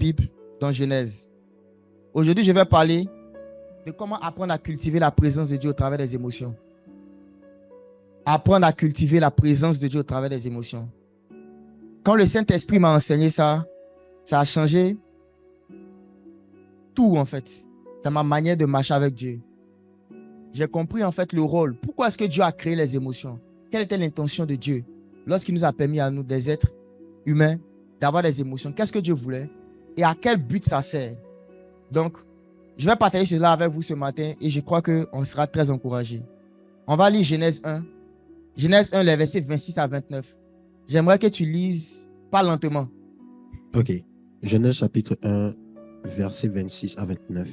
Bible dans Genèse. Aujourd'hui, je vais parler de comment apprendre à cultiver la présence de Dieu au travers des émotions. Apprendre à cultiver la présence de Dieu au travers des émotions. Quand le Saint-Esprit m'a enseigné ça, ça a changé tout en fait, dans ma manière de marcher avec Dieu. J'ai compris en fait le rôle. Pourquoi est-ce que Dieu a créé les émotions? Quelle était l'intention de Dieu lorsqu'il nous a permis à nous, des êtres humains, d'avoir des émotions? Qu'est-ce que Dieu voulait? Et à quel but ça sert? Donc, je vais partager cela avec vous ce matin et je crois qu'on sera très encouragés. On va lire Genèse 1. Genèse 1, les versets 26 à 29. J'aimerais que tu lises pas lentement. Ok. Genèse chapitre 1, versets 26 à 29.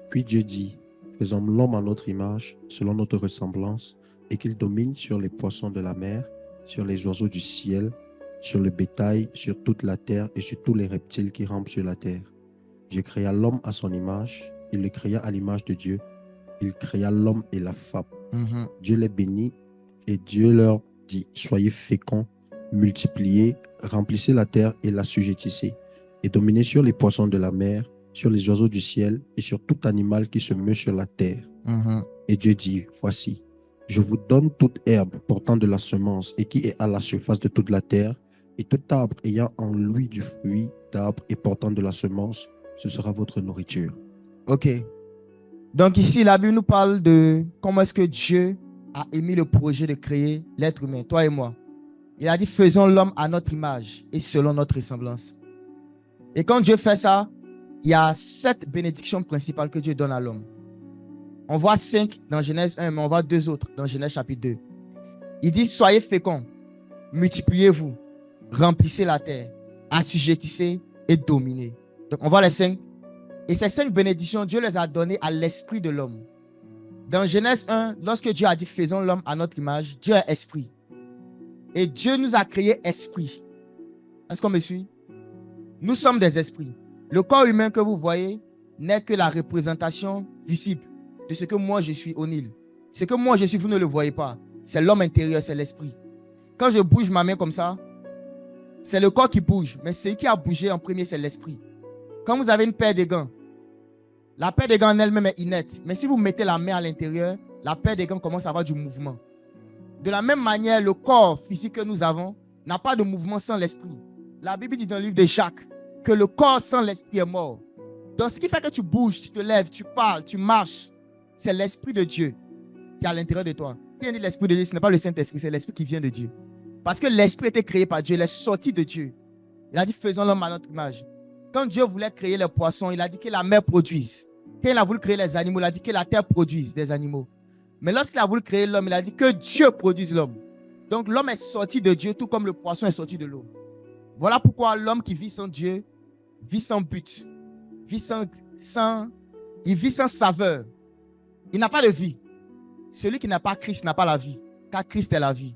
Puis Dieu dit, faisons l'homme à notre image, selon notre ressemblance, et qu'il domine sur les poissons de la mer, sur les oiseaux du ciel, sur le bétail, sur toute la terre et sur tous les reptiles qui rampent sur la terre. Dieu créa l'homme à son image, il le créa à l'image de Dieu. Il créa l'homme et la femme. Dieu les bénit et Dieu leur dit, soyez féconds, multipliez, remplissez la terre et l'assujettissez, et dominez sur les poissons de la mer, sur les oiseaux du ciel et sur tout animal qui se meut sur la terre. Et Dieu dit, voici, je vous donne toute herbe portant de la semence et qui est à la surface de toute la terre, et tout arbre ayant en lui du fruit d'arbre et portant de la semence, ce sera votre nourriture. Ok. Donc ici, la Bible nous parle de comment est-ce que Dieu a émis le projet de créer l'être humain, toi et moi. Il a dit, faisons l'homme à notre image et selon notre ressemblance. Et quand Dieu fait ça, il y a 7 bénédictions principales que Dieu donne à l'homme. On voit 5 dans Genèse 1, mais on voit 2 autres dans Genèse chapitre 2. Il dit, soyez féconds, multipliez-vous, remplissez la terre, assujettissez et dominez. Donc on voit les 5. Et ces 5 bénédictions, Dieu les a données à l'esprit de l'homme. Dans Genèse 1, lorsque Dieu a dit, faisons l'homme à notre image, Dieu est esprit. Et Dieu nous a créé esprit. Est-ce qu'on me suit? Nous sommes des esprits. Le corps humain que vous voyez n'est que la représentation visible de ce que moi je suis, O'Neill. Ce que moi je suis, vous ne le voyez pas. C'est l'homme intérieur, c'est l'esprit. Quand je bouge ma main comme ça, c'est le corps qui bouge. Mais ce qui a bougé en premier, c'est l'esprit. Quand vous avez une paire de gants, la paire de gants en elle-même est inerte. Mais si vous mettez la main à l'intérieur, la paire de gants commence à avoir du mouvement. De la même manière, le corps physique que nous avons n'a pas de mouvement sans l'esprit. La Bible dit dans le livre de Jacques que le corps sans l'esprit est mort. Donc ce qui fait que tu bouges, tu te lèves, tu parles, tu marches, c'est l'esprit de Dieu qui est à l'intérieur de toi. Quand on dit l'esprit de Dieu, ce n'est pas le Saint-Esprit, c'est l'esprit qui vient de Dieu. Parce que l'esprit était créé par Dieu, il est sorti de Dieu. Il a dit, faisons l'homme à notre image. Quand Dieu voulait créer les poissons, il a dit que la mer produise. Quand il a voulu créer les animaux, il a dit que la terre produise des animaux. Mais lorsqu'il a voulu créer l'homme, il a dit que Dieu produise l'homme. Donc l'homme est sorti de Dieu, tout comme le poisson est sorti de l'eau. Voilà pourquoi l'homme qui vit sans Dieu vit sans but, vit il vit sans saveur. Il n'a pas de vie. Celui qui n'a pas Christ n'a pas la vie, car Christ est la vie.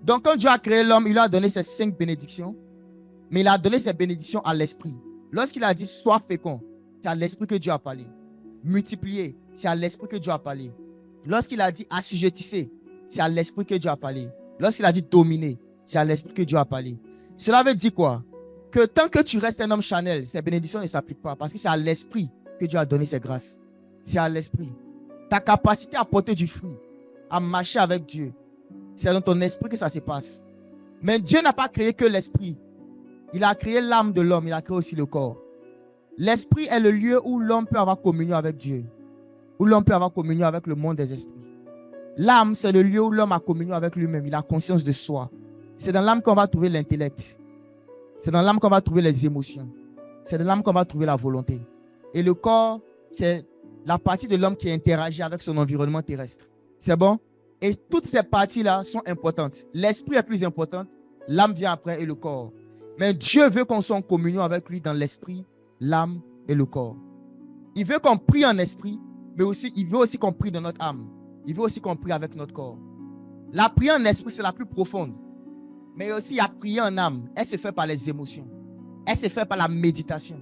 Donc quand Dieu a créé l'homme, il lui a donné ces 5 bénédictions, mais il a donné ces bénédictions à l'esprit. Lorsqu'il a dit sois fécond, c'est à l'esprit que Dieu a parlé. Multiplier, c'est à l'esprit que Dieu a parlé. Lorsqu'il a dit assujettissez, c'est à l'esprit que Dieu a parlé. Lorsqu'il a dit dominer, c'est à l'esprit que Dieu a parlé. Cela veut dire quoi? Que tant que tu restes un homme charnel, ces bénédictions ne s'appliquent pas parce que c'est à l'esprit que Dieu a donné ses grâces. C'est à l'esprit. Ta capacité à porter du fruit, à marcher avec Dieu, c'est dans ton esprit que ça se passe. Mais Dieu n'a pas créé que l'esprit. Il a créé l'âme de l'homme, il a créé aussi le corps. L'esprit est le lieu où l'homme peut avoir communion avec Dieu, où l'homme peut avoir communion avec le monde des esprits. L'âme, c'est le lieu où l'homme a communion avec lui-même, il a conscience de soi. C'est dans l'âme qu'on va trouver l'intellect. C'est dans l'âme qu'on va trouver les émotions. C'est dans l'âme qu'on va trouver la volonté. Et le corps, c'est la partie de l'homme qui interagit avec son environnement terrestre. C'est bon? Et toutes ces parties-là sont importantes. L'esprit est plus important, l'âme vient après et le corps. Mais Dieu veut qu'on soit en communion avec lui dans l'esprit, l'âme et le corps. Il veut qu'on prie en esprit, mais aussi, il veut aussi qu'on prie dans notre âme. Il veut aussi qu'on prie avec notre corps. La prière en esprit, c'est la plus profonde. Mais aussi, la prière en âme, elle se fait par les émotions. Elle se fait par la méditation.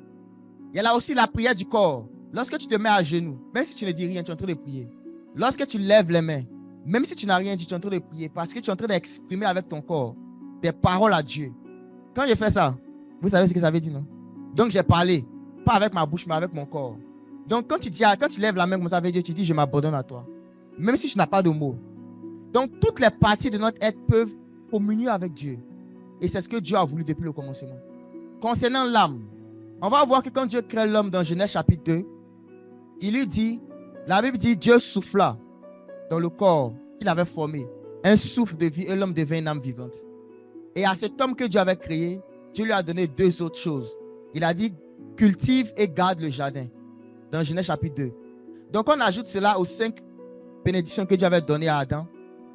Il y a là aussi la prière du corps. Lorsque tu te mets à genoux, même si tu ne dis rien, tu es en train de prier. Lorsque tu lèves les mains, même si tu n'as rien dit, tu es en train de prier parce que tu es en train d'exprimer avec ton corps des paroles à Dieu. Quand je fais ça, vous savez ce que ça veut dire, non? Donc, j'ai parlé. Pas avec ma bouche, mais avec mon corps. Donc, quand tu lèves la main comme ça avec Dieu, tu dis, je m'abandonne à toi. Même si tu n'as pas de mots. Donc, toutes les parties de notre être peuvent communier avec Dieu. Et c'est ce que Dieu a voulu depuis le commencement. Concernant l'âme, on va voir que quand Dieu crée l'homme dans Genèse chapitre 2, il lui dit, la Bible dit, Dieu souffla dans le corps qu'il avait formé, un souffle de vie, et l'homme devint une âme vivante. Et à cet homme que Dieu avait créé, Dieu lui a donné deux autres choses. Il a dit, cultive et garde le jardin, dans Genèse chapitre 2. Donc on ajoute cela aux 5 bénédictions que Dieu avait données à Adam.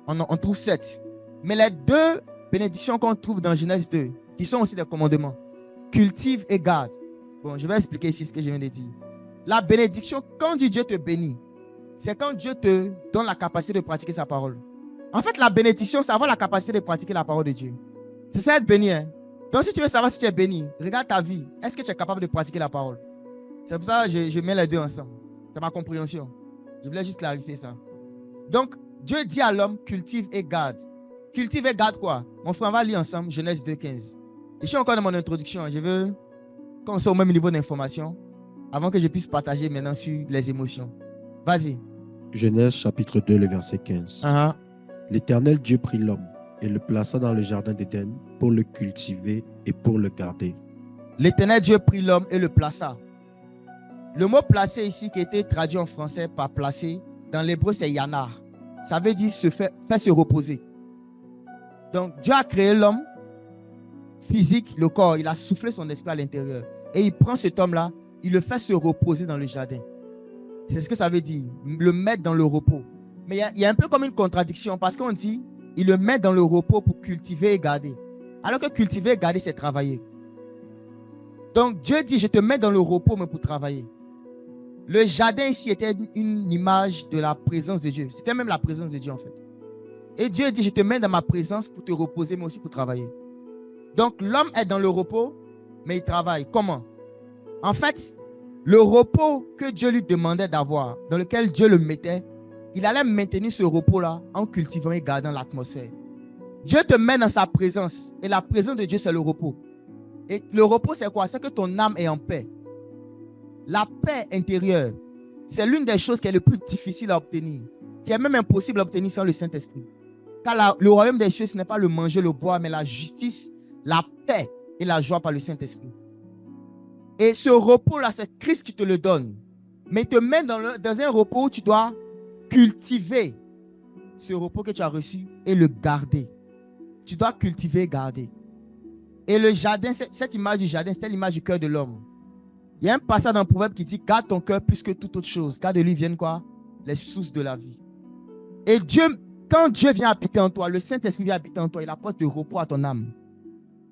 On trouve 7. Mais les 2 bénédictions qu'on trouve dans Genèse 2, qui sont aussi des commandements, cultive et garde. Bon, je vais expliquer ici ce que je viens de dire. La bénédiction, quand Dieu te bénit, c'est quand Dieu te donne la capacité de pratiquer sa parole. En fait, la bénédiction, c'est avoir la capacité de pratiquer la parole de Dieu. C'est ça être béni. Hein? Donc, si tu veux savoir si tu es béni, regarde ta vie. Est-ce que tu es capable de pratiquer la parole? C'est pour ça que je mets les deux ensemble. C'est ma compréhension. Je voulais juste clarifier ça. Donc, Dieu dit à l'homme, cultive et garde. Cultive et garde quoi? Mon frère, on va lire ensemble Genèse 2,15. Je suis encore dans mon introduction. Je veux qu'on soit au même niveau d'information avant que je puisse partager maintenant sur les émotions. Vas-y. Genèse chapitre 2, le verset 15. L'Éternel Dieu prit l'homme et le plaça dans le jardin d'Éden pour le cultiver et pour le garder. L'Éternel Dieu prit l'homme et le plaça. Le mot placer ici, qui a été traduit en français par placer, dans l'hébreu c'est yanar. Ça veut dire faire se reposer. Donc Dieu a créé l'homme physique, le corps, il a soufflé son esprit à l'intérieur. Et il prend cet homme-là, il le fait se reposer dans le jardin. C'est ce que ça veut dire, le mettre dans le repos. Mais il y a un peu comme une contradiction parce qu'on dit, il le met dans le repos pour cultiver et garder. Alors que cultiver et garder, c'est travailler. Donc Dieu dit, je te mets dans le repos, mais pour travailler. Le jardin ici était une image de la présence de Dieu. C'était même la présence de Dieu en fait. Et Dieu dit, je te mets dans ma présence pour te reposer, mais aussi pour travailler. Donc l'homme est dans le repos, mais il travaille. Comment? En fait, le repos que Dieu lui demandait d'avoir, dans lequel Dieu le mettait, il allait maintenir ce repos-là en cultivant et gardant l'atmosphère. Dieu te met dans sa présence. Et la présence de Dieu, c'est le repos. Et le repos, c'est quoi? C'est que ton âme est en paix. La paix intérieure, c'est l'une des choses qui est le plus difficile à obtenir, qui est même impossible à obtenir sans le Saint-Esprit. Car le royaume des cieux, ce n'est pas le manger, le boire, mais la justice, la paix et la joie par le Saint-Esprit. Et ce repos-là, c'est Christ qui te le donne. Mais il te met dans un repos où tu dois cultiver ce repos que tu as reçu et le garder. Tu dois cultiver et garder. Et le jardin, cette image du jardin, c'était l'image du cœur de l'homme. Il y a un passage dans le Proverbe qui dit, garde ton cœur plus que toute autre chose, car de lui viennent quoi? Les sources de la vie. Et quand Dieu vient habiter en toi, le Saint-Esprit vient habiter en toi, il apporte du repos à ton âme.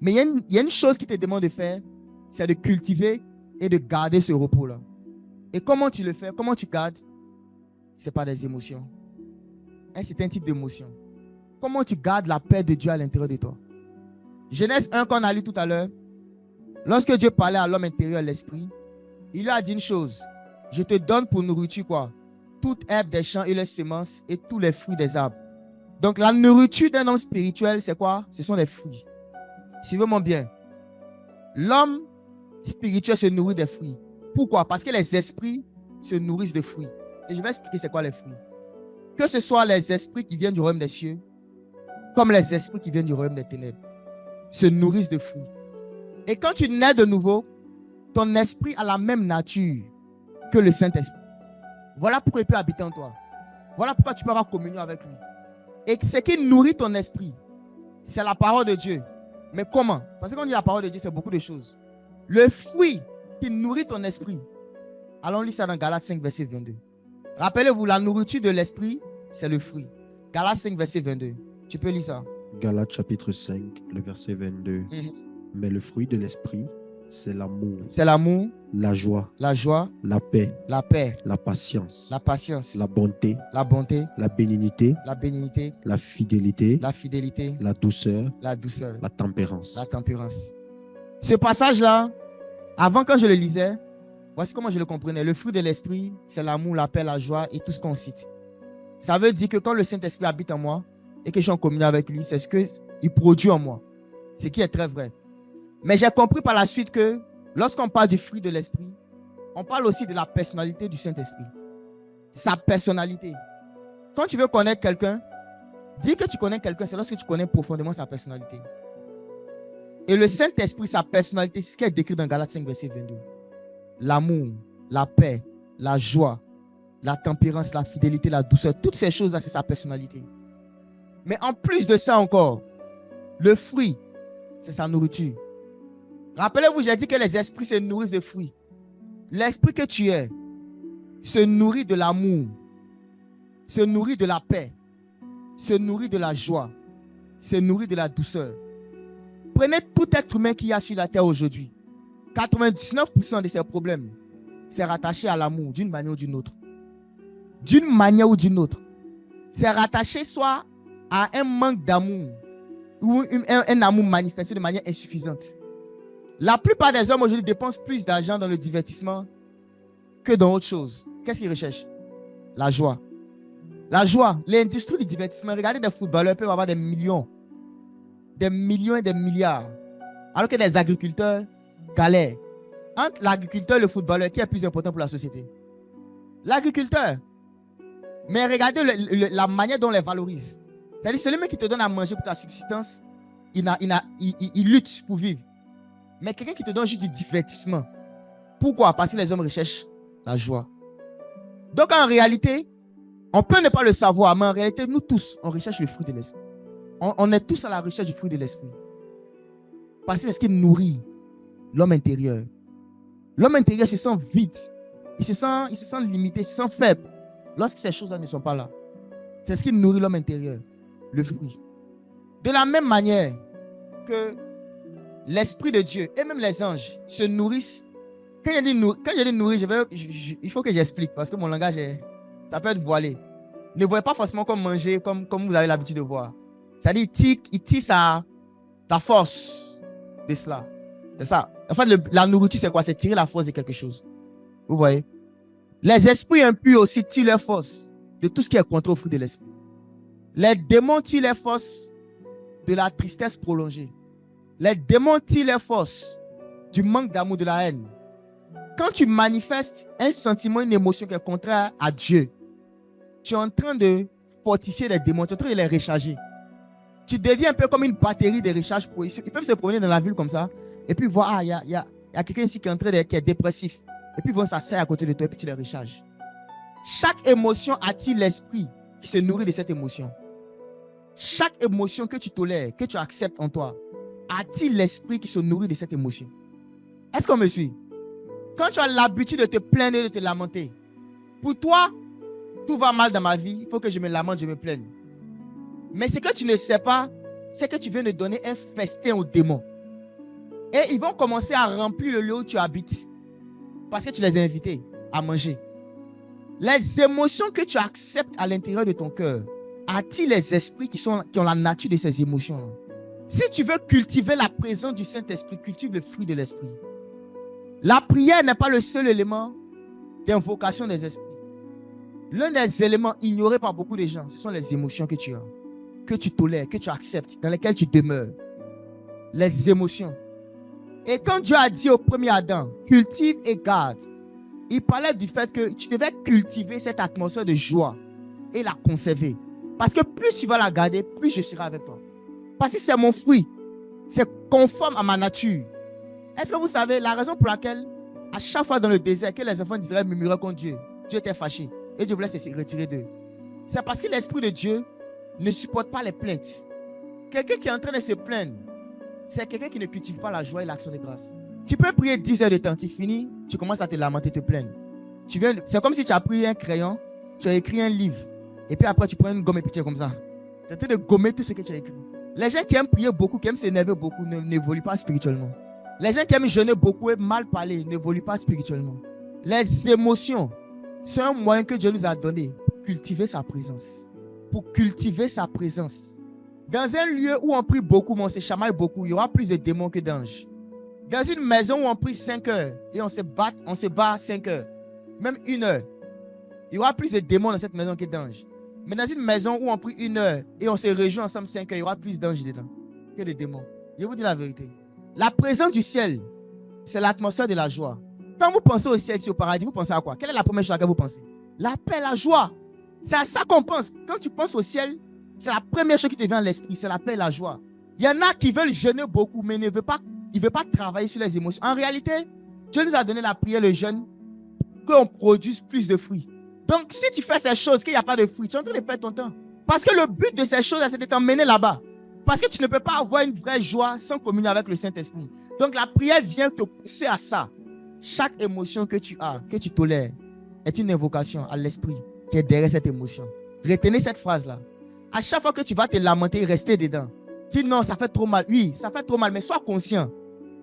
Mais il y a une chose qui te demande de faire, c'est de cultiver et de garder ce repos-là. Et comment tu le fais? Comment tu gardes? Ce n'est pas des émotions. C'est un type d'émotion. Comment tu gardes la paix de Dieu à l'intérieur de toi? Genèse 1 qu'on a lu tout à l'heure, lorsque Dieu parlait à l'homme intérieur, l'esprit, il lui a dit une chose. Je te donne pour nourriture quoi? Toute herbe des champs et les semences et tous les fruits des arbres. Donc la nourriture d'un homme spirituel, c'est quoi? Ce sont les fruits. Suivez-moi bien. L'homme spirituel se nourrit des fruits. Pourquoi? Parce que les esprits se nourrissent de fruits. Et je vais expliquer c'est quoi les fruits. Que ce soit les esprits qui viennent du royaume des cieux, comme les esprits qui viennent du royaume des ténèbres, se nourrissent de fruits. Et quand tu nais de nouveau, ton esprit a la même nature que le Saint-Esprit. Voilà pourquoi il peut habiter en toi. Voilà pourquoi tu peux avoir communion avec lui. Et ce qui nourrit ton esprit, c'est la parole de Dieu. Mais comment? Parce que quand on dit la parole de Dieu, c'est beaucoup de choses. Le fruit qui nourrit ton esprit, allons lire ça dans Galates 5, verset 22. Rappelez-vous, la nourriture de l'esprit, c'est le fruit. Galates 5, verset 22. Tu peux lire ça. Galates chapitre 5, le verset 22. Mais le fruit de l'esprit, c'est l'amour. C'est l'amour. La joie. La joie. La paix. La paix. La patience. La patience. La bonté. La bonté. La bénignité. La bénignité. La fidélité. La fidélité. La douceur. La douceur. La tempérance. La tempérance. Ce passage-là, avant quand je le lisais, voici comment je le comprenais. Le fruit de l'esprit, c'est l'amour, la paix, la joie et tout ce qu'on cite. Ça veut dire que quand le Saint-Esprit habite en moi et que je suis en communion avec lui, c'est ce qu'il produit en moi. Ce qui est très vrai. Mais j'ai compris par la suite que Lorsqu'on parle du fruit de l'esprit, on parle aussi de la personnalité du Saint-Esprit. Sa personnalité. Quand tu veux connaître quelqu'un, dire que tu connais quelqu'un, c'est lorsque tu connais profondément sa personnalité. Et le Saint-Esprit, sa personnalité, c'est ce qui est décrit dans Galates 5, verset 22. L'amour, la paix, la joie, la tempérance, la fidélité, la douceur, toutes ces choses-là, c'est sa personnalité. Mais en plus de ça encore, le fruit, c'est sa nourriture. Rappelez-vous, j'ai dit que les esprits se nourrissent de fruits. L'esprit que tu es se nourrit de l'amour, se nourrit de la paix, se nourrit de la joie, se nourrit de la douceur. Prenez tout être humain qu'il y a sur la terre aujourd'hui. 99% de ses problèmes, c'est rattaché à l'amour d'une manière ou d'une autre. D'une manière ou d'une autre. C'est rattaché soit à un manque d'amour ou un amour manifesté de manière insuffisante. La plupart des hommes aujourd'hui dépensent plus d'argent dans le divertissement que dans autre chose. Qu'est-ce qu'ils recherchent? La joie. La joie, l'industrie du divertissement. Regardez des footballeurs peuvent avoir des millions et des milliards. Alors que des agriculteurs galèrent. Entre l'agriculteur et le footballeur, qui est plus important pour la société? L'agriculteur. Mais regardez la manière dont on les valorise. C'est-à-dire, celui qui te donne à manger pour ta subsistance, il lutte pour vivre. Mais quelqu'un qui te donne juste du divertissement. Pourquoi? Parce que les hommes recherchent la joie. Donc en réalité, on peut ne pas le savoir, mais en réalité, nous tous, on recherche le fruit de l'esprit. On est tous à la recherche du fruit de l'esprit. Parce que c'est ce qui nourrit l'homme intérieur. L'homme intérieur se sent vide. Il se sent limité, il se sent faible. Lorsque ces choses-là ne sont pas là. C'est ce qui nourrit l'homme intérieur. Le fruit. De la même manière que l'Esprit de Dieu et même les anges se nourrissent. Quand je dis nourrir, il faut que j'explique parce que mon langage, ça peut être voilé. Ne voyez pas forcément comme manger, comme vous avez l'habitude de voir. C'est-à-dire, il tire ta force de cela. C'est ça. En fait, la nourriture, c'est quoi? C'est tirer la force de quelque chose. Vous voyez? Les esprits impurs aussi tirent leur force de tout ce qui est contre au fruit de l'esprit. Les démons tirent leur force de la tristesse prolongée. Les démons tirent leur force du manque d'amour, de la haine. Quand tu manifestes un sentiment, une émotion qui est contraire à Dieu, tu es en train de fortifier les démons, tu es en train de les recharger. Tu deviens un peu comme une batterie de recharge. Ils peuvent se promener dans la ville comme ça et puis voir, il y a quelqu'un ici qui est dépressif. Et puis ils vont s'asseoir à côté de toi et puis tu les recharges. Chaque émotion attire l'esprit qui se nourrit de cette émotion. Chaque émotion que tu tolères, que tu acceptes en toi, attire l'esprit qui se nourrit de cette émotion. Est-ce qu'on me suit? Quand tu as l'habitude de te plaindre et de te lamenter, pour toi, tout va mal dans ma vie, il faut que je me lamente, je me plaigne. Mais ce que tu ne sais pas, c'est que tu viens de donner un festin aux démons. Et ils vont commencer à remplir le lieu où tu habites. Parce que tu les as invités à manger. Les émotions que tu acceptes à l'intérieur de ton cœur attirent les esprits qui ont la nature de ces émotions. Si tu veux cultiver la présence du Saint-Esprit, cultive le fruit de l'Esprit. La prière n'est pas le seul élément d'invocation des esprits. L'un des éléments ignorés par beaucoup de gens, ce sont les émotions que tu as, que tu tolères, que tu acceptes, dans lesquelles tu demeures. Les émotions. Et quand Dieu a dit au premier Adam, cultive et garde, il parlait du fait que tu devais cultiver cette atmosphère de joie et la conserver. Parce que plus tu vas la garder, plus je serai avec toi. Parce que c'est mon fruit. C'est conforme à ma nature. Est-ce que vous savez la raison pour laquelle, à chaque fois dans le désert, que les enfants d'Israël murmuraient contre Dieu, Dieu était fâché et Dieu voulait se retirer d'eux? C'est parce que l'Esprit de Dieu ne supporte pas les plaintes. Quelqu'un qui est en train de se plaindre, c'est quelqu'un qui ne cultive pas la joie et l'action de grâce. Tu peux prier 10 heures de temps, tu finis, tu commences à te lamenter, te plaindre. C'est comme si tu as pris un crayon, tu as écrit un livre, et puis après tu prends une gomme et puis tu es comme ça. Tu es en train de gommer tout ce que tu as écrit. Les gens qui aiment prier beaucoup, qui aiment s'énerver beaucoup, n'évoluent pas spirituellement. Les gens qui aiment jeûner beaucoup et mal parler n'évoluent pas spirituellement. Les émotions, c'est un moyen que Dieu nous a donné pour cultiver sa présence. Pour cultiver sa présence. Dans un lieu où on prie beaucoup, mais on se chamaille beaucoup, il y aura plus de démons que d'anges. Dans une maison où on prie 5 heures et on se bat 5 heures, même 1 heure, il y aura plus de démons dans cette maison que d'anges. Mais dans une maison où on prie 1 heure et on se réjouit ensemble 5 heures, il y aura plus d'anges dedans que de démons. Je vous dis la vérité. La présence du ciel, c'est l'atmosphère de la joie. Quand vous pensez au ciel, au paradis, vous pensez à quoi? Quelle est la première chose à laquelle vous pensez? La paix, la joie. C'est à ça qu'on pense. Quand tu penses au ciel, c'est la première chose qui te vient à l'esprit, c'est la paix, la joie. Il y en a qui veulent jeûner beaucoup, mais ils ne veulent pas travailler sur les émotions. En réalité, Dieu nous a donné la prière, le jeûne, qu'on produise plus de fruits. Donc, si tu fais ces choses, qu'il n'y a pas de fruits, tu es en train de perdre ton temps. Parce que le but de ces choses, c'est de t'emmener là-bas. Parce que tu ne peux pas avoir une vraie joie sans communier avec le Saint-Esprit. Donc, la prière vient te pousser à ça. Chaque émotion que tu as, que tu tolères, est une invocation à l'esprit qui est derrière cette émotion. Retenez cette phrase-là. À chaque fois que tu vas te lamenter, rester dedans. Dis non, ça fait trop mal. Oui, ça fait trop mal, mais sois conscient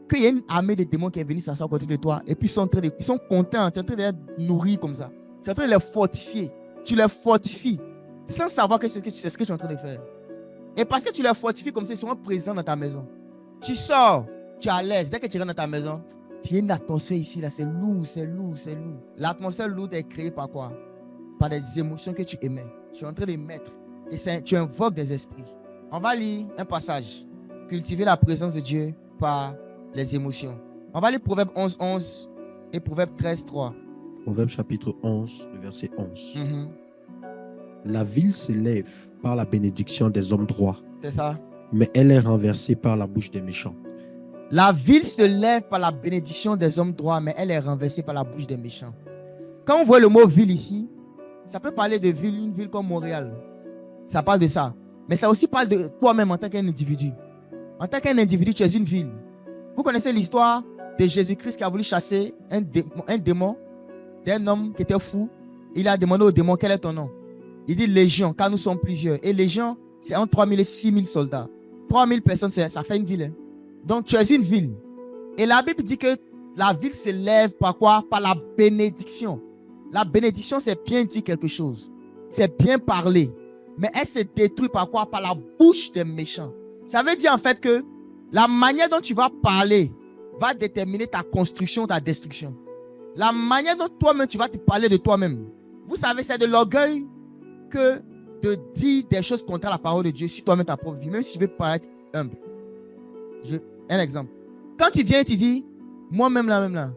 qu'il y a une armée de démons qui est venue s'asseoir à côté de toi et puis ils sont contents, tu es en train de les nourrir comme ça. Tu es en train de les fortifier. Tu les fortifies sans savoir que c'est ce que tu es en train de faire. Et parce que tu les fortifies comme ça, ils seront présents dans ta maison. Tu sors, tu es à l'aise. Dès que tu rentres dans ta maison, tu as une atmosphère ici, là, c'est lourd, c'est lourd, c'est lourd. L'atmosphère lourde est créée par quoi? Par des émotions que tu émets. Tu es en train de mettre et tu invoques des esprits. On va lire un passage. Cultiver la présence de Dieu par les émotions. On va lire Proverbe 11, 11 et Proverbe 13, 3. Proverbe chapitre 11, verset 11. La ville s'élève par la bénédiction des hommes droits. C'est ça. Mais elle est renversée par la bouche des méchants. La ville se lève par la bénédiction des hommes droits, mais elle est renversée par la bouche des méchants. Quand on voit le mot ville ici, ça peut parler de ville, une ville comme Montréal. Ça parle de ça. Mais ça aussi parle de toi-même en tant qu'un individu. En tant qu'un individu, tu es une ville. Vous connaissez l'histoire de Jésus-Christ qui a voulu chasser un démon d'un homme qui était fou. Il a demandé au démon, quel est ton nom? Il dit Légion, car nous sommes plusieurs. Et Légion, c'est entre 3000 et 6000 soldats. 3000 personnes, ça fait une ville. Hein? Donc, tu es une ville. Et la Bible dit que la ville s'élève par quoi? Par la bénédiction. La bénédiction, c'est bien dire quelque chose. C'est bien parler. Mais elle se détruit par quoi? Par la bouche des méchants. Ça veut dire en fait que la manière dont tu vas parler va déterminer ta construction, ta destruction. La manière dont toi-même tu vas te parler de toi-même. Vous savez, c'est de l'orgueil que de dire des choses contre la parole de Dieu sur toi-même ta propre vie, même si tu veux paraître humble. Un exemple. Quand tu viens et tu dis, moi-même là,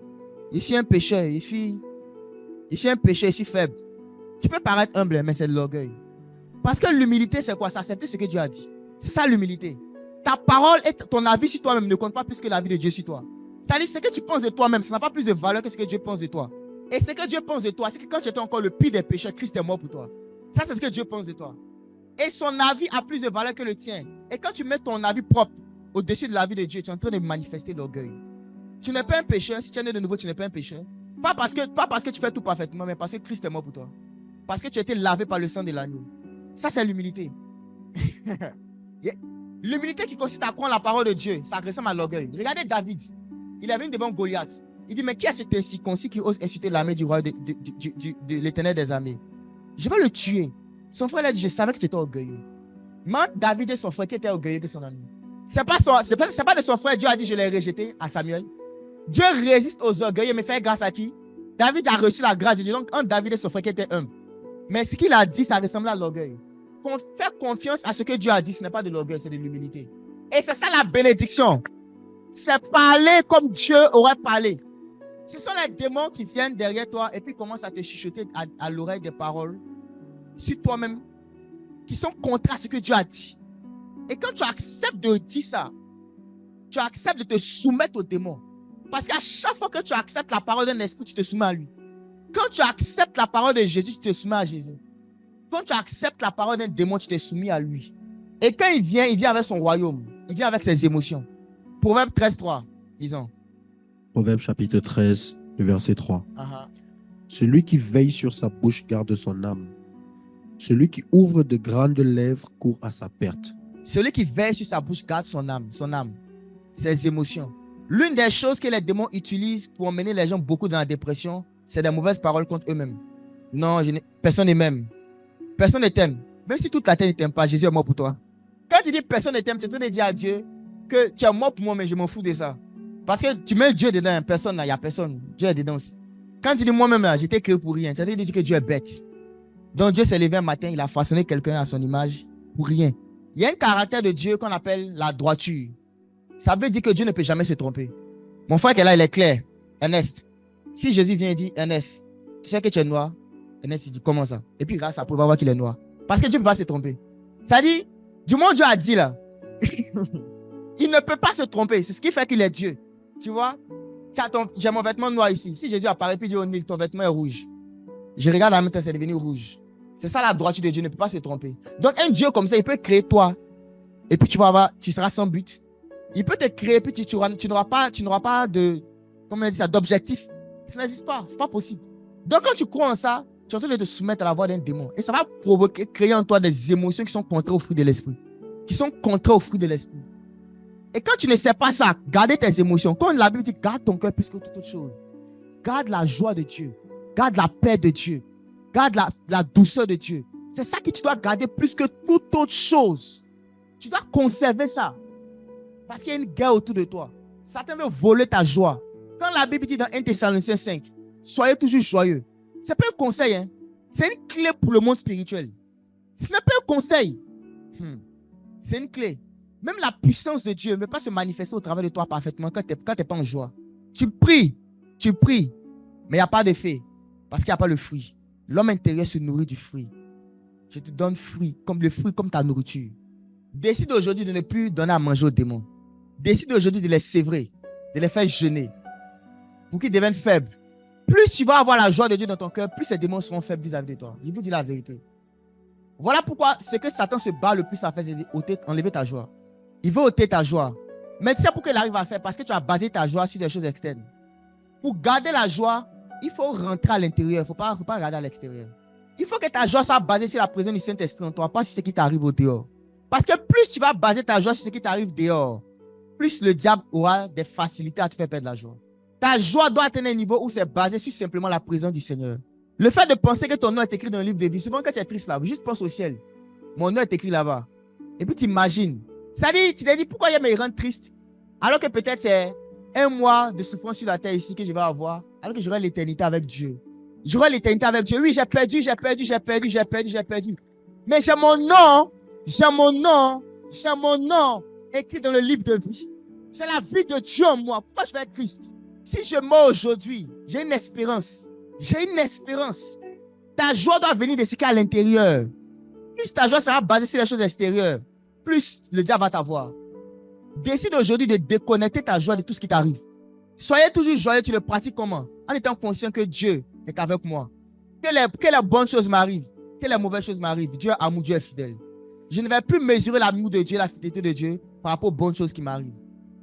je suis un pécheur, je suis un pécheur, je suis faible. Tu peux paraître humble, mais c'est de l'orgueil. Parce que l'humilité, c'est quoi? C'est accepter ce que Dieu a dit. C'est ça l'humilité. Ta parole et ton avis sur toi-même ne compte pas plus que l'avis de Dieu sur toi. C'est-à-dire, ce que tu penses de toi-même, ça n'a pas plus de valeur que ce que Dieu pense de toi. Et ce que Dieu pense de toi, c'est que quand tu étais encore le pire des pécheurs, Christ est mort pour toi. Ça, c'est ce que Dieu pense de toi. Et son avis a plus de valeur que le tien. Et quand tu mets ton avis propre au-dessus de l'avis de Dieu, tu es en train de manifester l'orgueil. Tu n'es pas un pécheur. Si tu es né de nouveau, tu n'es pas un pécheur. Pas parce que tu fais tout parfaitement, mais parce que Christ est mort pour toi. Parce que tu as été lavé par le sang de l'agneau. Ça, c'est l'humilité. L'humilité qui consiste à prendre la parole de Dieu, ça ressemble à l'orgueil. Regardez David. Il est venu devant Goliath. Il dit, mais qui est cet incirconcis qui ose insulter l'armée du roi de l'Éternel des armées? Je vais le tuer. Son frère a dit, je savais que tu étais orgueilleux. Mais David et son frère qui étaient orgueilleux que son ami. C'est pas de son frère, Dieu a dit, je l'ai rejeté à Samuel. Dieu résiste aux orgueilleux, mais fait grâce à qui? David a reçu la grâce de Dieu. Donc, un David et son frère qui étaient humbles. Mais ce qu'il a dit, ça ressemble à l'orgueil. Faire confiance à ce que Dieu a dit, ce n'est pas de l'orgueil, c'est de l'humilité. Et c'est ça la bénédiction. C'est parler comme Dieu aurait parlé. Ce sont les démons qui viennent derrière toi et puis commencent à te chuchoter à l'oreille des paroles sur toi-même qui sont contraires à ce que Dieu a dit. Et quand tu acceptes de dire ça, tu acceptes de te soumettre aux démons. Parce qu'à chaque fois que tu acceptes la parole d'un esprit, tu te soumets à lui. Quand tu acceptes la parole de Jésus, tu te soumets à Jésus. Quand tu acceptes la parole d'un démon, tu t'es soumis à lui. Et quand il vient avec son royaume. Il vient avec ses émotions. Proverbe 13, 3, disons. Proverbe chapitre 13, verset 3. Uh-huh. Celui qui veille sur sa bouche garde son âme. Celui qui ouvre de grandes lèvres court à sa perte. Celui qui veille sur sa bouche garde son âme, ses émotions. L'une des choses que les démons utilisent pour emmener les gens beaucoup dans la dépression, c'est des mauvaises paroles contre eux-mêmes. Non, personne ne m'aime. Personne ne t'aime. Même si toute la terre ne t'aime pas, Jésus est mort pour toi. Quand tu dis personne ne t'aime, tu es en train de dire à Dieu que tu es mort pour moi, mais je m'en fous de ça. Parce que tu mets Dieu dedans, personne, il n'y a personne. Dieu est dedans aussi. Quand tu dis moi-même, là, j'étais créé pour rien, tu es en train de dire que Dieu est bête. Donc Dieu s'est levé un matin, il a façonné quelqu'un à son image pour rien. Il y a un caractère de Dieu qu'on appelle la droiture. Ça veut dire que Dieu ne peut jamais se tromper. Mon frère qui est là, il est clair. Ernest. Si Jésus vient et dit, Ernest, tu sais que tu es noir. Ernest, il dit, comment ça? Et puis grâce à ça, il va voir qu'il est noir. Parce que Dieu ne peut pas se tromper. Ça dit, du moment où Dieu a dit là, il ne peut pas se tromper. C'est ce qui fait qu'il est Dieu. Tu vois? J'ai mon vêtement noir ici. Si Jésus apparaît et dit, oh Nil, ton vêtement est rouge. Je regarde en même temps, c'est devenu rouge. C'est ça la droiture de Dieu, il ne peut pas se tromper. Donc un Dieu comme ça, il peut créer toi. Et puis tu seras sans but. Il peut te créer, puis tu n'auras pas de, comment on dit ça, d'objectif. Ça n'existe pas, c'est pas possible. Donc quand tu crois en ça, tu es en train de te soumettre à la voix d'un démon. Et ça va créer en toi des émotions qui sont contraires au fruit de l'esprit. Qui sont contraires au fruit de l'esprit. Et quand tu ne sais pas ça, garder tes émotions. Quand la Bible dit, garde ton cœur plus que toute autre chose. Garde la joie de Dieu. Garde la paix de Dieu. Garde la douceur de Dieu. C'est ça que tu dois garder plus que toute autre chose. Tu dois conserver ça. Parce qu'il y a une guerre autour de toi. Satan veut voler ta joie. Quand la Bible dit dans 1 Thessaloniciens 5, soyez toujours joyeux. Ce n'est pas un conseil. Hein? C'est une clé pour le monde spirituel. Ce n'est pas un conseil. C'est une clé. Même la puissance de Dieu ne peut pas se manifester au travers de toi parfaitement quand tu n'es pas en joie. Tu pries, mais il n'y a pas d'effet. Parce qu'il n'y a pas le fruit. L'homme intérieur se nourrit du fruit. Je te donne le fruit comme ta nourriture. Décide aujourd'hui de ne plus donner à manger aux démons. Décide aujourd'hui de les sévrer, de les faire jeûner pour qu'ils deviennent faibles. Plus tu vas avoir la joie de Dieu dans ton cœur, plus ces démons seront faibles vis-à-vis de toi. Je vous dis la vérité. Voilà pourquoi ce que Satan se bat le plus à faire, c'est enlever ta joie. Il veut ôter ta joie. Mais tu sais pourquoi il arrive à le faire? Parce que tu as basé ta joie sur des choses externes. Pour garder la joie, il faut rentrer à l'intérieur. Il ne faut pas regarder à l'extérieur. Il faut que ta joie soit basée sur la présence du Saint-Esprit en toi, pas sur ce qui t'arrive au dehors. Parce que plus tu vas baser ta joie sur ce qui t'arrive dehors, plus le diable aura des facilités à te faire perdre la joie. Ta joie doit atteindre un niveau où c'est basé sur simplement la présence du Seigneur. Le fait de penser que ton nom est écrit dans un livre de vie, souvent quand tu es triste là, juste pense au ciel. Mon nom est écrit là-bas. Et puis tu imagines. C'est-à-dire, tu te dis pourquoi il me rend triste alors que peut-être c'est un mois de souffrance sur la terre ici que je vais avoir, alors que j'aurai l'éternité avec Dieu. J'aurai l'éternité avec Dieu. Oui, j'ai perdu. Mais j'ai mon nom écrit dans le livre de vie. J'ai la vie de Dieu en moi. Pourquoi je vais être triste? Si je meurs aujourd'hui, j'ai une espérance. Ta joie doit venir de ce qu'il y a à l'intérieur. Plus ta joie sera basée sur les choses extérieures, plus le diable va t'avoir. Décide aujourd'hui de déconnecter ta joie de tout ce qui t'arrive. Soyez toujours joyeux, tu le pratiques comment? En étant conscient que Dieu est avec moi. Que les bonnes choses m'arrivent, que les mauvaises choses m'arrivent. Dieu est amour, Dieu est fidèle. Je ne vais plus mesurer l'amour de Dieu, la fidélité de Dieu par rapport aux bonnes choses qui m'arrivent.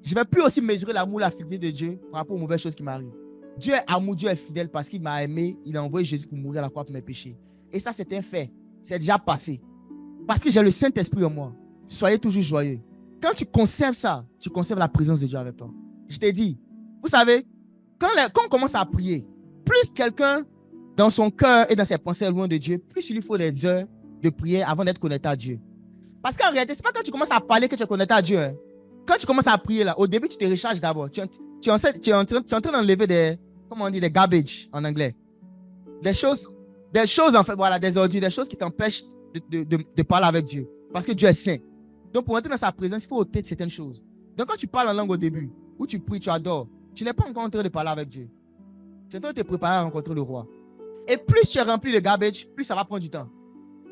Je ne vais plus aussi mesurer l'amour, la fidélité de Dieu par rapport aux mauvaises choses qui m'arrivent. Dieu est amour, Dieu est fidèle parce qu'il m'a aimé, il a envoyé Jésus pour mourir à la croix pour mes péchés. Et ça, c'est un fait. C'est déjà passé. Parce que j'ai le Saint-Esprit en moi. Soyez toujours joyeux. Quand tu conserves ça, tu conserves la présence de Dieu avec toi. Je t'ai dit, vous savez, quand on commence à prier, plus quelqu'un dans son cœur et dans ses pensées est loin de Dieu, plus il lui faut des heures de prière avant d'être connecté à Dieu. Parce qu'en réalité, ce n'est pas quand tu commences à parler que tu es connecté à Dieu. Hein. Quand tu commences à prier, là, au début, tu te recharges d'abord. Tu es en train d'enlever des, comment on dit, des garbage en anglais. Des choses en fait, voilà, des ordures, des choses qui t'empêchent de parler avec Dieu. Parce que Dieu est saint. Donc, pour entrer dans sa présence, il faut ôter certaines choses. Donc, quand tu parles en langue au début, ou tu pries, tu adores, tu n'es pas encore en train de parler avec Dieu. Tu es en train de te préparer à rencontrer le roi. Et plus tu es rempli de garbage, plus ça va prendre du temps.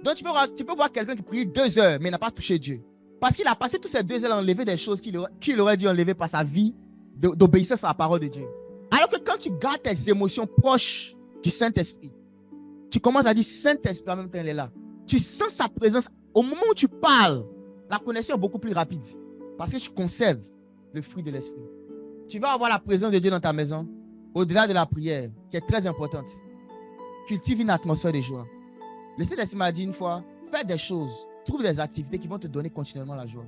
Donc, tu peux voir quelqu'un qui prie 2 heures, mais n'a pas touché Dieu. Parce qu'il a passé toutes ces 2 heures à enlever des choses qu'il aurait dû enlever par sa vie d'obéissance à la parole de Dieu. Alors que quand tu gardes tes émotions proches du Saint-Esprit, tu commences à dire Saint-Esprit en même temps, il est là. Tu sens sa présence. Au moment où tu parles, la connexion est beaucoup plus rapide. Parce que tu conserves le fruit de l'Esprit. Tu vas avoir la présence de Dieu dans ta maison, au-delà de la prière, qui est très importante. Cultive une atmosphère de joie. Le Saint-Esprit m'a dit une fois, fais des choses, trouve des activités qui vont te donner continuellement la joie.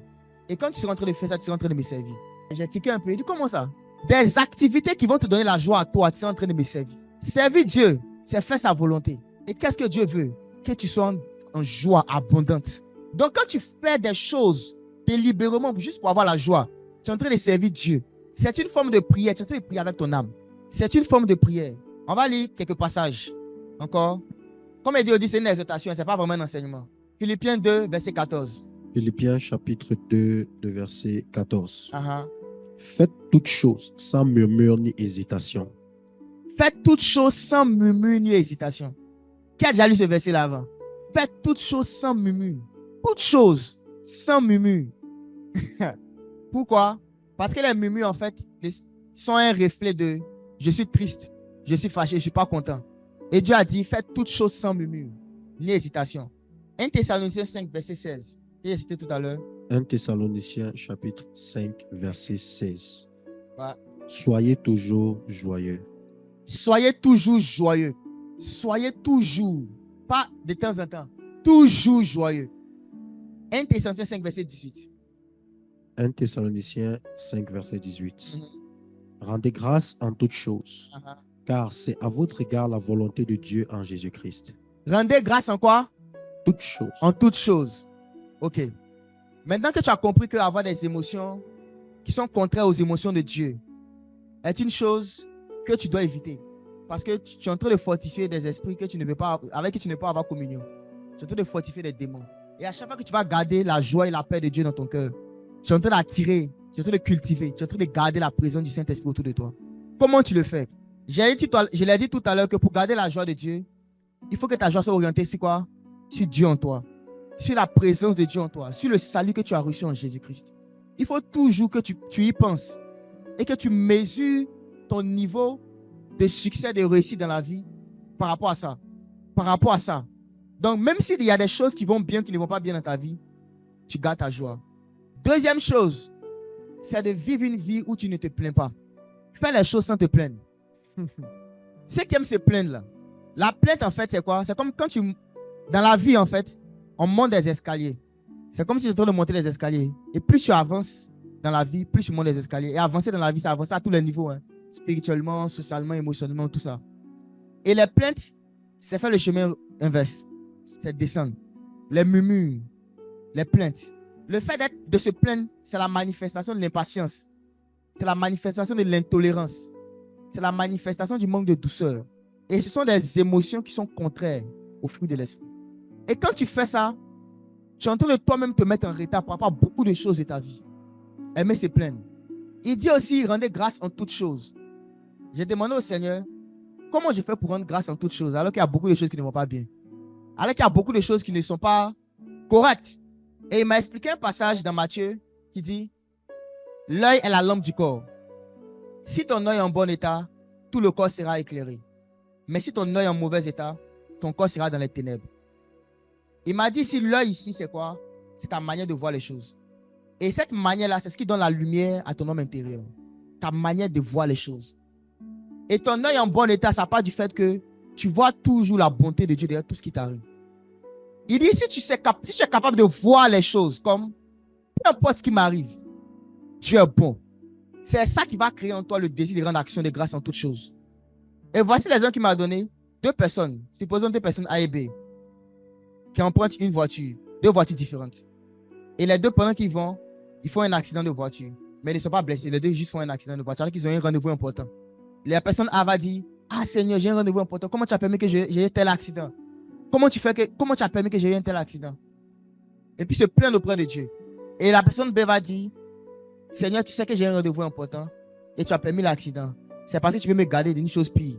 Et quand tu seras en train de faire ça, tu seras en train de me servir. J'ai tiqué un peu, il dit comment ça? Des activités qui vont te donner la joie à toi, tu seras en train de me servir. Servir Dieu, c'est faire sa volonté. Et qu'est-ce que Dieu veut? Que tu sois en joie abondante. Donc quand tu fais des choses délibérément juste pour avoir la joie, tu es en train de servir Dieu. C'est une forme de prière, tu es en train de prier avec ton âme. C'est une forme de prière. On va lire quelques passages. Encore. Comme il dit, c'est une exhortation, ce n'est pas vraiment un enseignement. Philippiens 2, verset 14. Philippiens chapitre 2, de verset 14. Faites toutes choses sans murmure ni hésitation. Faites toutes choses sans murmure ni hésitation. Qui a déjà lu ce verset-là avant? Faites toutes choses sans murmure. Toutes choses sans murmure. Pourquoi? Parce que les murmures, en fait, sont un reflet de « je suis triste, je suis fâché, je ne suis pas content ». Et Dieu a dit « faites toutes choses sans murmure, ni hésitation ». 1 Thessaloniciens 5, verset 16. J'ai cité tout à l'heure. 1 Thessaloniciens chapitre 5, verset 16. Ouais. Soyez toujours joyeux. Soyez toujours joyeux. Soyez toujours, pas de temps en temps, toujours joyeux. 1 Thessaloniciens 5, verset 18. 1 Thessaloniciens 5, verset 18. Rendez grâce en toutes choses, car c'est à votre égard la volonté de Dieu en Jésus-Christ. Rendez grâce en quoi? Toutes choses. En toutes choses. Ok. Maintenant que tu as compris qu'avoir des émotions qui sont contraires aux émotions de Dieu est une chose que tu dois éviter. Parce que tu es en train de fortifier des esprits que tu ne veux pas, avec qui tu ne peux pas avoir communion. Tu es en train de fortifier des démons. Et à chaque fois que tu vas garder la joie et la paix de Dieu dans ton cœur, tu es en train d'attirer, tu es en train de cultiver, tu es en train de garder la présence du Saint-Esprit autour de toi. Comment tu le fais? Je l'ai dit tout à l'heure que pour garder la joie de Dieu, il faut que ta joie soit orientée sur quoi? Sur Dieu en toi, sur la présence de Dieu en toi, sur le salut que tu as reçu en Jésus-Christ. Il faut toujours que tu y penses et que tu mesures ton niveau de succès, de réussite dans la vie par rapport à ça. Par rapport à ça. Donc, même s'il y a des choses qui vont bien, qui ne vont pas bien dans ta vie, tu gardes ta joie. Deuxième chose, c'est de vivre une vie où tu ne te plains pas. Fais les choses sans te plaindre. Ceux qui aiment se plaindre là, la plainte en fait c'est quoi? C'est comme quand dans la vie en fait, on monte des escaliers. C'est comme si tu es en train de monter les escaliers. Et plus tu avances dans la vie, plus tu montes les escaliers. Et avancer dans la vie, ça avance à tous les niveaux. Hein. Spirituellement, socialement, émotionnellement, tout ça. Et les plaintes, c'est faire le chemin inverse. C'est descendre. Les murmures, les plaintes. Le fait de se plaindre, c'est la manifestation de l'impatience. C'est la manifestation de l'intolérance. C'est la manifestation du manque de douceur. Et ce sont des émotions qui sont contraires au fruit de l'esprit. Et quand tu fais ça, tu es en train de toi-même te mettre en retard par rapport à beaucoup de choses de ta vie. Aimer se plaindre. Il dit aussi, rendez grâce en toutes choses. J'ai demandé au Seigneur, comment je fais pour rendre grâce en toutes choses, alors qu'il y a beaucoup de choses qui ne vont pas bien. Alors qu'il y a beaucoup de choses qui ne sont pas correctes. Et il m'a expliqué un passage dans Matthieu qui dit, l'œil est la lampe du corps. Si ton œil est en bon état, tout le corps sera éclairé. Mais si ton œil est en mauvais état, ton corps sera dans les ténèbres. Il m'a dit, si l'œil ici, c'est quoi? C'est ta manière de voir les choses. Et cette manière-là, c'est ce qui donne la lumière à ton homme intérieur. Ta manière de voir les choses. Et ton œil en bon état, ça part du fait que tu vois toujours la bonté de Dieu derrière tout ce qui t'arrive. Il dit, si tu es capable de voir les choses comme, peu importe ce qui m'arrive, Dieu est bon. C'est ça qui va créer en toi le désir de rendre action de grâce en toutes choses. Et voici l'exemple qu'il m'a donné. Deux personnes, supposons deux personnes A et B, qui empruntent une voiture, deux voitures différentes. Et les deux, pendant qu'ils vont, ils font un accident de voiture. Mais ils ne sont pas blessés. Les deux juste font un accident de voiture alors qu'ils ont un rendez-vous important. La personne A va dire, ah Seigneur, j'ai un rendez-vous important. Comment tu as permis que j'ai eu tel accident? Comment tu as permis que j'ai eu un tel accident? Et puis se plaindre auprès de Dieu. Et la personne B va dire, Seigneur, tu sais que j'ai un rendez-vous important et tu as permis l'accident. C'est parce que tu veux me garder d'une chose pire.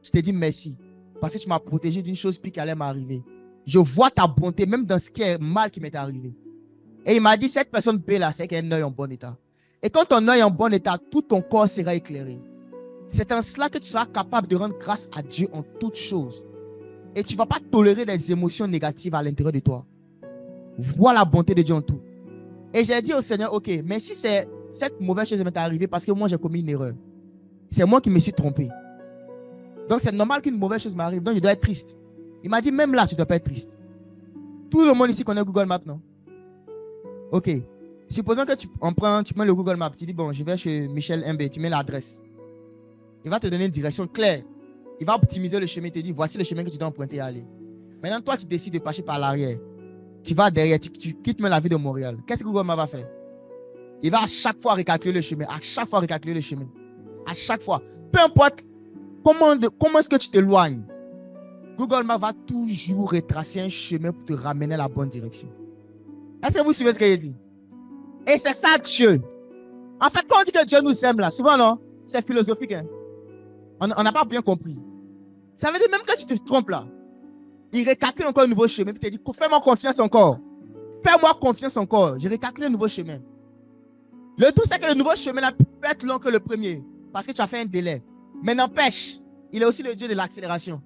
Je te dis merci. Parce que tu m'as protégé d'une chose pire qui allait m'arriver. Je vois ta bonté, même dans ce qui est mal qui m'est arrivé. Et il m'a dit, cette personne B là, c'est qu'elle a un œil en bon état. Et quand ton œil est en bon état, tout ton corps sera éclairé. C'est en cela que tu seras capable de rendre grâce à Dieu en toutes choses. Et tu ne vas pas tolérer des émotions négatives à l'intérieur de toi. Vois la bonté de Dieu en tout. Et j'ai dit au Seigneur, ok, mais si cette mauvaise chose m'est arrivée parce que moi j'ai commis une erreur, c'est moi qui me suis trompé. Donc c'est normal qu'une mauvaise chose m'arrive, donc je dois être triste. Il m'a dit, même là, tu ne dois pas être triste. Tout le monde ici connaît Google Maps, non? Ok. Supposons que tu mets le Google Maps, tu dis, bon, je vais chez Michel MB, tu mets l'adresse. Il va te donner une direction claire. Il va optimiser le chemin, il te dit, voici le chemin que tu dois emprunter et aller. Maintenant, toi, tu décides de passer par l'arrière. Tu vas derrière, tu quittes même la ville de Montréal. Qu'est-ce que Google Maps va faire? Il va à chaque fois recalculer le chemin. À chaque fois recalculer le chemin. À chaque fois. Peu importe comment est-ce que tu t'éloignes. Google Maps va toujours retracer un chemin pour te ramener à la bonne direction. Est-ce que vous suivez ce que je dis? Et c'est ça Dieu. En fait, quand on dit que Dieu nous aime, là, souvent, non, c'est philosophique. Hein? On n'a pas bien compris. Ça veut dire même quand tu te trompes, là, il recalcule encore un nouveau chemin. Puis il te dit, fais-moi confiance encore. Fais-moi confiance encore. Je recalcule un nouveau chemin. Le tout, c'est que le nouveau chemin là, peut être long que le premier. Parce que tu as fait un délai. Mais n'empêche, il est aussi le Dieu de l'accélération.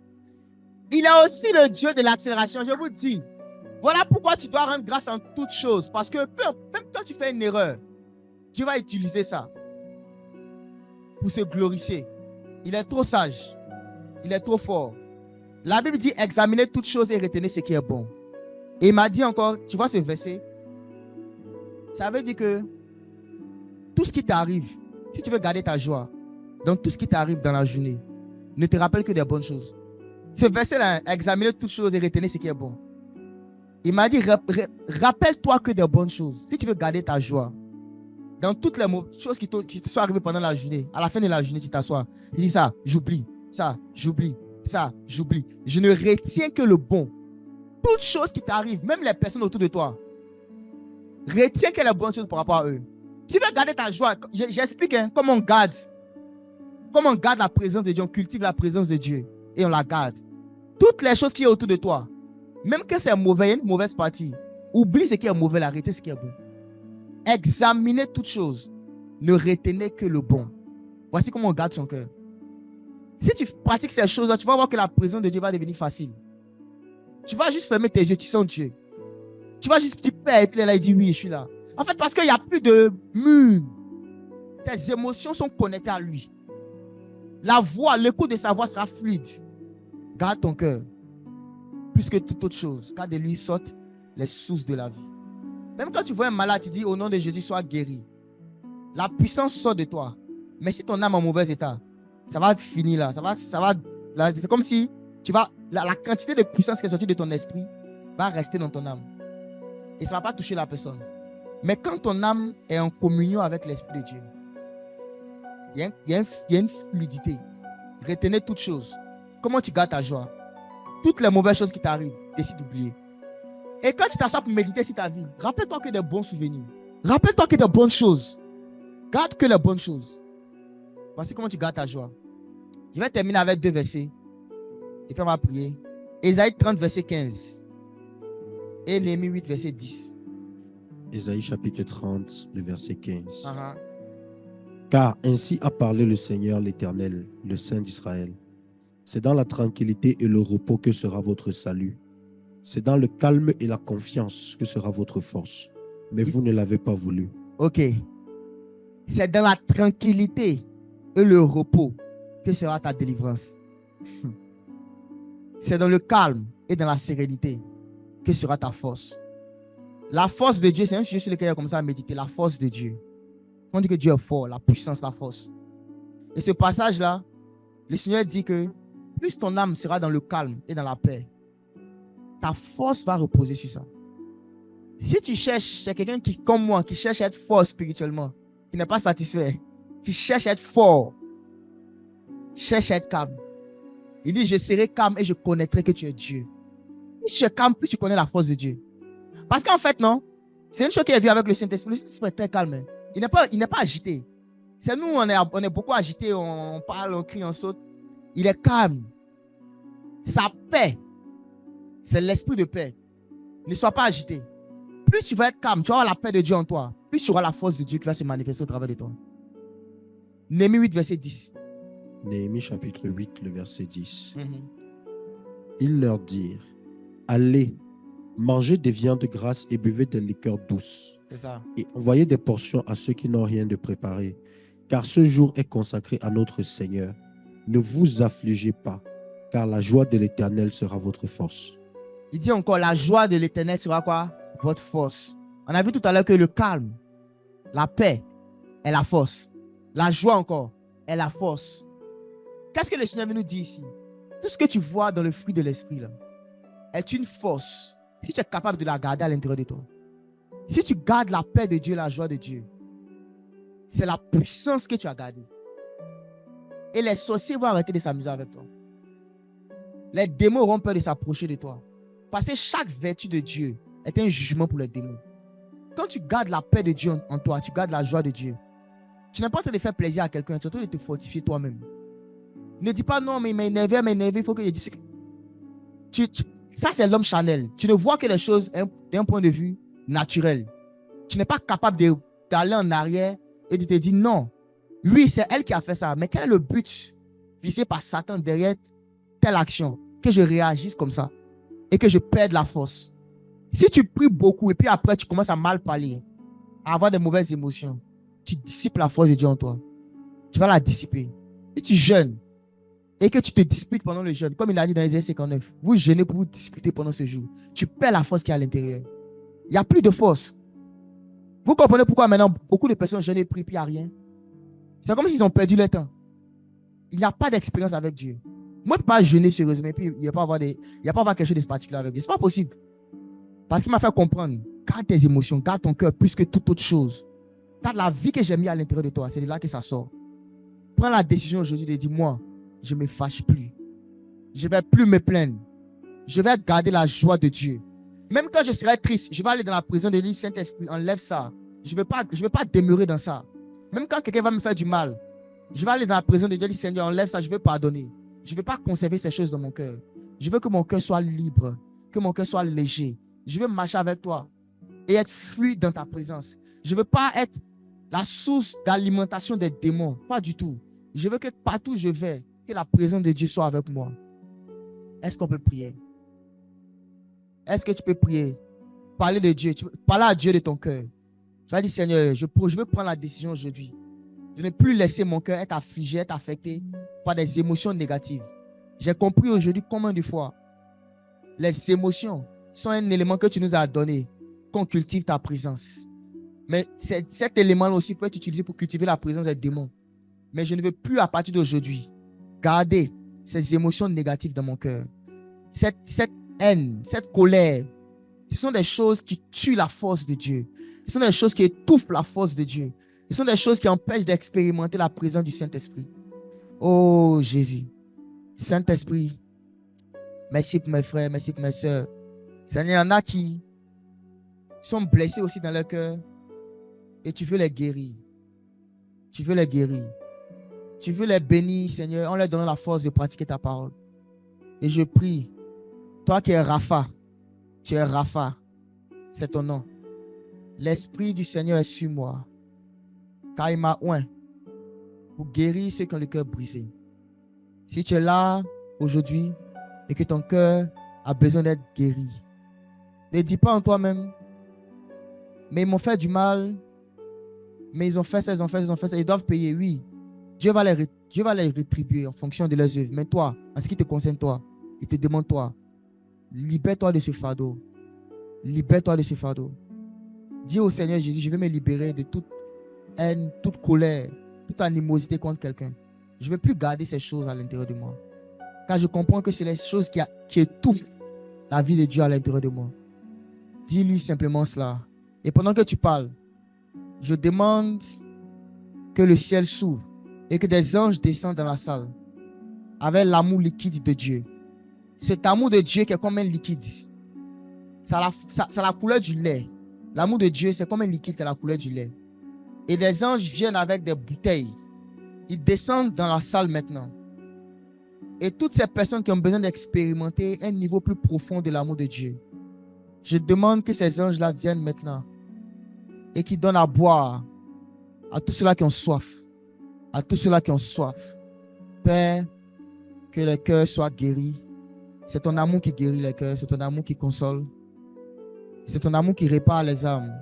Il est aussi le Dieu de l'accélération. Je vous dis, voilà pourquoi tu dois rendre grâce en toutes choses. Parce que même quand tu fais une erreur, Dieu va utiliser ça pour se glorifier. Il est trop sage. Il est trop fort. La Bible dit, examinez toutes choses et retenez ce qui est bon. Et il m'a dit encore, tu vois ce verset, ça veut dire que tout ce qui t'arrive, si tu veux garder ta joie, donc tout ce qui t'arrive dans la journée, ne te rappelle que des bonnes choses. Ce verset-là, examinez toutes choses et retenez ce qui est bon. Il m'a dit, rappelle-toi que des bonnes choses. Si tu veux garder ta joie, dans toutes les choses qui te sont arrivées pendant la journée, à la fin de la journée, tu t'assois. Tu dis ça, j'oublie, ça, j'oublie, ça, j'oublie. Je ne retiens que le bon. Toutes choses qui t'arrivent, même les personnes autour de toi, retiens que les bonnes choses par rapport à eux. Si tu veux garder ta joie, j'explique hein, comment on garde la présence de Dieu, on cultive la présence de Dieu et on la garde. Toutes les choses qui sont autour de toi, même que c'est mauvais, une mauvaise partie, oublie ce qui est mauvais, arrêtez ce qui est bon. Examinez toutes choses, ne retenez que le bon. Voici comment on garde son cœur. Si tu pratiques ces choses-là, tu vas voir que la présence de Dieu va devenir facile. Tu vas juste fermer tes yeux, tu sens Dieu. Tu vas juste, tu paies, et puis là, il dit oui, je suis là. En fait, parce qu'il n'y a plus de mur. Tes émotions sont connectées à lui. La voix, l'écoute de sa voix sera fluide. Garde ton cœur. Plus que toute autre chose, car de lui sortent les sources de la vie. Même quand tu vois un malade, tu dis au nom de Jésus, sois guéri. La puissance sort de toi. Mais si ton âme est en mauvais état, ça va finir là. C'est comme si la quantité de puissance qui est sortie de ton esprit va rester dans ton âme. Et ça ne va pas toucher la personne. Mais quand ton âme est en communion avec l'Esprit de Dieu, il y a une fluidité. Retenez toutes choses. Comment tu gardes ta joie? Toutes les mauvaises choses qui t'arrivent, décide d'oublier. Et quand tu t'assois pour méditer sur ta vie, rappelle-toi que des bons souvenirs. Rappelle-toi que des bonnes choses. Garde que les bonnes choses. Voici comment tu gardes ta joie. Je vais terminer avec 2 versets. Et puis on va prier. Ésaïe 30, verset 15. Et Néhémie 8, verset 10. Ésaïe chapitre 30, le verset 15. Car ainsi a parlé le Seigneur l'Éternel, le Saint d'Israël. C'est dans la tranquillité et le repos que sera votre salut. C'est dans le calme et la confiance que sera votre force. Mais vous ne l'avez pas voulu. Ok. C'est dans la tranquillité et le repos que sera ta délivrance. C'est dans le calme et dans la sérénité que sera ta force. La force de Dieu, c'est un sujet sur lequel il a commencé à méditer. La force de Dieu. On dit que Dieu est fort, la puissance, la force. Et ce passage-là, le Seigneur dit que plus ton âme sera dans le calme et dans la paix, ta force va reposer sur ça. Si tu cherches, c'est quelqu'un qui, comme moi, qui cherche à être fort spirituellement, qui n'est pas satisfait, qui cherche à être fort, cherche à être calme. Il dit, je serai calme et je connaîtrai que tu es Dieu. Plus tu es calme, plus tu connais la force de Dieu. Parce qu'en fait, non, c'est une chose qui est vue avec le Saint-Esprit. Le Saint-Esprit est très calme. Il n'est pas agité. C'est nous, on est beaucoup agité, on parle, on crie, on saute. Il est calme. Sa paix, c'est l'esprit de paix. Ne sois pas agité. Plus tu vas être calme, tu vas avoir la paix de Dieu en toi. Plus tu auras la force de Dieu qui va se manifester au travers de toi. Néhémie 8, verset 10. Néhémie chapitre 8, le verset 10. Ils leur dirent, allez, mangez des viandes grasses et buvez des liqueurs douces. C'est ça. Et envoyez des portions à ceux qui n'ont rien de préparé, car ce jour est consacré à notre Seigneur. Ne vous affligez pas, car la joie de l'Éternel sera votre force. Il dit encore, la joie de l'Éternel sera quoi? Votre force. On a vu tout à l'heure que le calme, la paix est la force. La joie encore est la force. Qu'est-ce que le Seigneur veut nous dire ici? Tout ce que tu vois dans le fruit de l'esprit là, est une force. Si tu es capable de la garder à l'intérieur de toi. Si tu gardes la paix de Dieu, la joie de Dieu, c'est la puissance que tu as gardée. Et les sorciers vont arrêter de s'amuser avec toi. Les démons auront peur de s'approcher de toi. Parce que chaque vertu de Dieu est un jugement pour les démons. Quand tu gardes la paix de Dieu en toi, tu gardes la joie de Dieu, Tu n'es pas en train de faire plaisir à quelqu'un, tu es en train de te fortifier toi-même. Ne dis pas non, mais il m'a énervé, il faut que je dise. Ça, c'est l'homme charnel. Tu ne vois que les choses d'un point de vue naturel. Tu n'es pas capable d'aller en arrière et de te dire non. Oui, c'est elle qui a fait ça. Mais quel est le but visé par Satan derrière telle action? Que je réagisse comme ça et que je perde la force. Si tu pries beaucoup et puis après tu commences à mal parler, à avoir de mauvaises émotions, tu dissipes la force de Dieu en toi. Tu vas la dissiper. Si tu jeûnes et que tu te disputes pendant le jeûne, comme il a dit dans Isaïe 59, vous jeûnez pour vous disputer pendant ce jour. Tu perds la force qui est à l'intérieur. Il n'y a plus de force. Vous comprenez pourquoi maintenant beaucoup de personnes jeûnent et prient puis il n'y a rien? C'est comme s'ils ont perdu leur temps. Il n'y a pas d'expérience avec Dieu. Moi, je ne peux pas jeûner sérieusement et puis il n'y a pas avoir quelque chose de particulier avec Dieu. Ce n'est pas possible. Parce qu'il m'a fait comprendre, garde tes émotions, garde ton cœur plus que toute autre chose. Garde la vie que j'ai mis à l'intérieur de toi. C'est de là que ça sort. Prends la décision aujourd'hui de dire, moi, je ne me fâche plus. Je ne vais plus me plaindre. Je vais garder la joie de Dieu. Même quand je serai triste, je vais aller dans la prison de l'île Saint-Esprit, enlève ça. Je ne vais pas demeurer dans ça. Même quand quelqu'un va me faire du mal, je vais aller dans la prison de Dieu, dire Seigneur, enlève ça, je veux pardonner. Je ne veux pas conserver ces choses dans mon cœur. Je veux que mon cœur soit libre, que mon cœur soit léger. Je veux marcher avec toi et être fluide dans ta présence. Je ne veux pas être la source d'alimentation des démons. Pas du tout. Je veux que partout où je vais, que la présence de Dieu soit avec moi. Est-ce qu'on peut prier? Est-ce que tu peux prier? Parler de Dieu. Parler à Dieu de ton cœur. Tu vas dire, Seigneur, je veux prendre la décision aujourd'hui de ne plus laisser mon cœur être affligé, être affecté par des émotions négatives. J'ai compris aujourd'hui combien de fois les émotions sont un élément que tu nous as donné, qu'on cultive ta présence. Mais cet élément-là aussi peut être utilisé pour cultiver la présence des démons. Mais je ne veux plus à partir d'aujourd'hui garder ces émotions négatives dans mon cœur. Cette haine, cette colère, ce sont des choses qui tuent la force de Dieu. Ce sont des choses qui étouffent la force de Dieu. Ce sont des choses qui empêchent d'expérimenter la présence du Saint-Esprit. Oh Jésus, Saint-Esprit, merci pour mes frères, merci pour mes soeurs. Seigneur, il y en a qui sont blessés aussi dans leur cœur et tu veux les guérir. Tu veux les guérir. Tu veux les bénir, Seigneur, en leur donnant la force de pratiquer ta parole. Et je prie, toi qui es Rapha, tu es Rapha, c'est ton nom. L'Esprit du Seigneur est sur moi, car il m'a oint pour guérir ceux qui ont le cœur brisé. Si tu es là aujourd'hui et que ton cœur a besoin d'être guéri, ne dis pas en toi-même, mais ils m'ont fait du mal, mais ils ont fait ça, ils doivent payer, oui. Dieu va les rétribuer en fonction de leurs œuvres. Mais toi, en ce qui te concerne, toi, il te demande, toi, libère-toi de ce fardeau. Libère-toi de ce fardeau. Dis au Seigneur Jésus, je vais me libérer de toute haine, toute colère, toute animosité contre quelqu'un. Je ne vais plus garder ces choses à l'intérieur de moi. Car je comprends que c'est les choses qui étouffent la vie de Dieu à l'intérieur de moi. Dis-lui simplement cela. Et pendant que tu parles, je demande que le ciel s'ouvre et que des anges descendent dans la salle avec l'amour liquide de Dieu. Cet amour de Dieu qui est comme un liquide. Ça a la couleur du lait. L'amour de Dieu, c'est comme un liquide qui a la couleur du lait. Et des anges viennent avec des bouteilles. Ils descendent dans la salle maintenant. Et toutes ces personnes qui ont besoin d'expérimenter un niveau plus profond de l'amour de Dieu, je demande que ces anges-là viennent maintenant et qui donnent à boire à tous ceux-là qui ont soif. À tous ceux-là qui ont soif. Père, que les cœurs soient guéris. C'est ton amour qui guérit les cœurs. C'est ton amour qui console. C'est ton amour qui répare les âmes.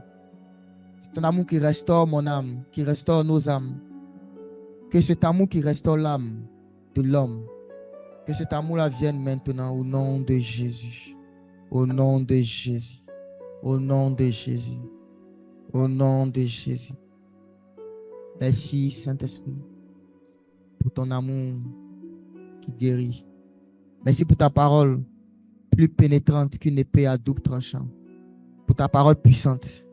C'est ton amour qui restaure mon âme, qui restaure nos âmes. Que cet amour qui restaure l'âme de l'homme, que cet amour-là vienne maintenant au nom de Jésus. Au nom de Jésus. Au nom de Jésus. Au nom de Jésus. Merci, Saint-Esprit, pour ton amour qui guérit. Merci pour ta parole plus pénétrante qu'une épée à double tranchant. Pour ta parole puissante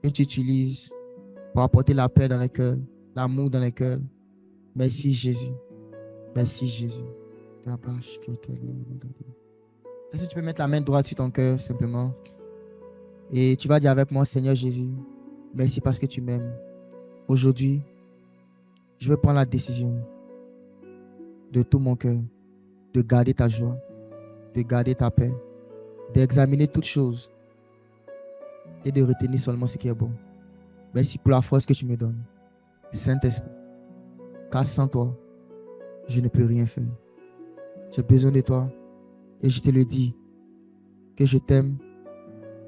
que tu utilises pour apporter la paix dans les cœurs, l'amour dans les cœurs. Merci, Jésus. Merci, Jésus. Est-ce que tu peux mettre la main droite sur ton cœur, simplement? Et tu vas dire avec moi, Seigneur Jésus, merci parce que tu m'aimes. Aujourd'hui, Je vais prendre la décision de tout mon cœur de garder ta joie, de garder ta paix, d'examiner toutes choses et de retenir seulement ce qui est bon. Merci pour la force que tu me donnes, Saint-Esprit, car sans toi, je ne peux rien faire. J'ai besoin de toi et je te le dis que je t'aime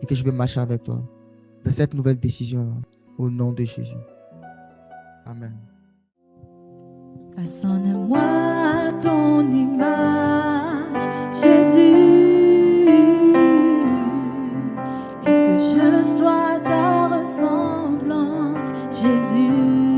et que je vais marcher avec toi dans cette nouvelle décision au nom de Jésus. Amen. Façonne-moi à ton image, Jésus, et que je sois ta ressemblance, Jésus.